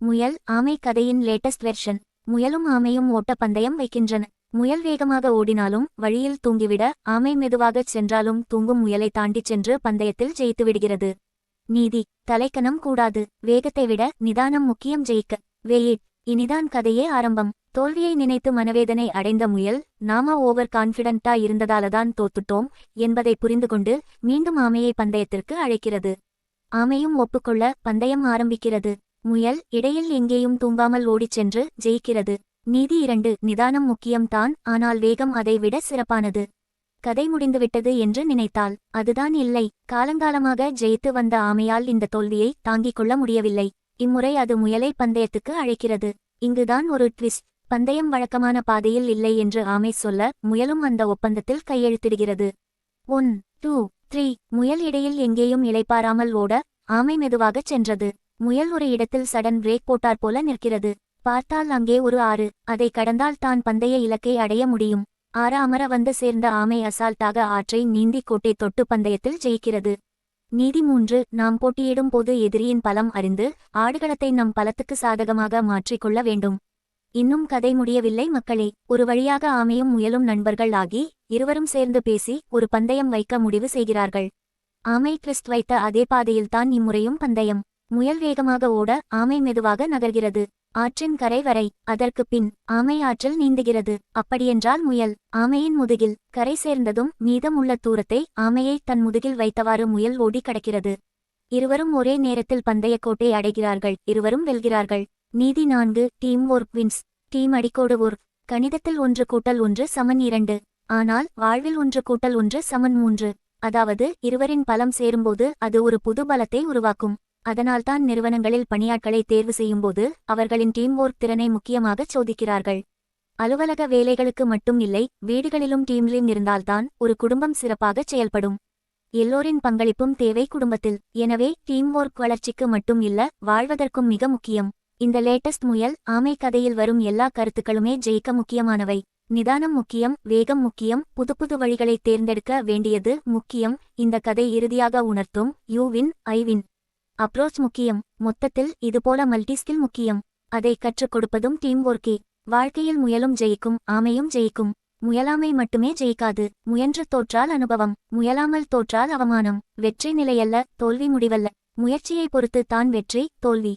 முயல் ஆமை கதையின் லேட்டஸ்ட் வெர்ஷன். முயலும் ஆமையும் ஓட்ட பந்தயம் வைக்கின்றன. முயல் வேகமாக ஓடினாலும் வழியில் தூங்கிவிட, ஆமை மெதுவாகச் சென்றாலும் தூங்கும் முயலை தாண்டிச் சென்று பந்தயத்தில் ஜெயித்து விடுகிறது. நீதி: தலைக்கணம் கூடாது. வேகத்தை விட நிதானம் முக்கியம் ஜெயிக்க. வெயிட்: இனிதான் கதையே ஆரம்பம். தோல்வியை நினைத்து மனவேதனை அடைந்த முயல், நாம ஓவர் கான்ஃபிடென்ட்டா இருந்ததாலதான் தோத்துட்டோம் என்பதை புரிந்துகொண்டு மீண்டும் ஆமையை பந்தயத்திற்கு அழைக்கிறது. ஆமையும் ஒப்புக்கொள்ள பந்தயம் ஆரம்பிக்கிறது. முயல் இடையில் எங்கேயும் தூங்காமல் ஓடிச் சென்று ஜெயிக்கிறது. நீதி 2: நிதானம் முக்கியம்தான், ஆனால் வேகம் அதை விட சிறப்பானது. கதை முடிந்துவிட்டது என்று நினைத்தால் அதுதான் இல்லை. காலங்காலமாக ஜெயித்து வந்த ஆமையால் இந்த தோல்வியை தாங்கிக் கொள்ள முடியவில்லை. இம்முறை அது முயலை பந்தயத்துக்கு அழைக்கிறது. இங்குதான் ஒரு ட்விஸ்ட். பந்தயம் வழக்கமான பாதையில் இல்லை என்று ஆமை சொல்ல, முயலும் அந்த ஒப்பந்தத்தில் கையெழுத்திடுகிறது. 1, 2, 3 முயல் இடையில் எங்கேயும் இளைப்பாராமல் ஓட, ஆமை மெதுவாகச் சென்றது. முயல் ஒரு இடத்தில் சடன் பிரேக் போட்டார் போல நிற்கிறது. பார்த்தால் அங்கே ஒரு ஆறு. அதை கடந்தால் தான் பந்தய இலக்கை அடைய முடியும். ஆற அமர வந்து சேர்ந்த ஆமை அசால்ட்டாக ஆற்றை நீந்தி கோட்டை தொட்டு பந்தயத்தில் ஜெயிக்கிறது. நீதி 3: நாம் போட்டியிடும் போது எதிரியின் பலம் அறிந்து ஆடுகளத்தை நம் பலத்துக்கு சாதகமாக மாற்றிக்கொள்ள வேண்டும். இன்னும் கதை முடியவில்லை மக்களே. ஒரு வழியாக ஆமையும் முயலும் நண்பர்கள் ஆகி, இருவரும் சேர்ந்து பேசி ஒரு பந்தயம் வைக்க முடிவு செய்கிறார்கள். ஆமை ட்விஸ்ட் வைத்த அதே பாதையில்தான் இம்முறையும் பந்தயம். முயல் வேகமாக ஓட, ஆமை மெதுவாக நகர்கிறது. ஆற்றின் கரை வரை. அதற்கு பின் ஆமை ஆற்றில் நீந்துகிறது. அப்படியென்றால் முயல் ஆமையின் முதுகில். கரை சேர்ந்ததும் மீதம் உள்ள தூரத்தை ஆமையை தன் முதுகில் வைத்தவாறு முயல் ஓடி கடக்கிறது. இருவரும் ஒரே நேரத்தில் பந்தயக்கோட்டை அடைகிறார்கள். இருவரும் வெல்கிறார்கள். நீதி 4: டீம் ஒர்க் வின்ஸ். டீம் அடிக்கோடு ஒர்க். கணிதத்தில் 1+1 = 2. ஆனால் வாழ்வில் 1+1 = 3. அதாவது இருவரின் பலம் சேரும்போது அது ஒரு புது பலத்தை உருவாக்கும். அதனால்தான் நிறுவனங்களில் பணியாட்களை தேர்வு செய்யும்போது அவர்களின் டீம் ஒர்க் திறனை முக்கியமாகச் சோதிக்கிறார்கள். அலுவலக வேலைகளுக்கு மட்டும் இல்லை, வீடுகளிலும் டீம்லிம் இருந்தால்தான் ஒரு குடும்பம் சிறப்பாகச் செயல்படும். எல்லோரின் பங்களிப்பும் தேவை குடும்பத்தில். எனவே டீம் ஒர்க் வளர்ச்சிக்கு மட்டும் இல்ல, வாழ்வதற்கும் மிக முக்கியம். இந்த லேட்டஸ்ட் முயல் ஆமை கதையில் வரும் எல்லா கருத்துக்களுமே ஜெயிக்க முக்கியமானவை. நிதானம் முக்கியம், வேகம் முக்கியம், புதுப்புது வழிகளை தேர்ந்தெடுக்க வேண்டியது முக்கியம். இந்த கதை இறுதியாக உணர்த்தும் you win I win approach முக்கியம். மொத்தத்தில் இதுபோல மல்டிஸ்கில் முக்கியம். அதை கற்றுக் கொடுப்பதும் டீம் ஒர்க்கே. வாழ்க்கையில் முயலும் ஜெயிக்கும், ஆமையும் ஜெயிக்கும். முயலாமை மட்டுமே ஜெயிக்காது. முயன்று தோற்றால் அனுபவம், முயலாமல் தோற்றால் அவமானம். வெற்றி நிலையல்ல, தோல்வி முடிவல்ல. முயற்சியை பொறுத்து தான் வெற்றி, தோல்வி.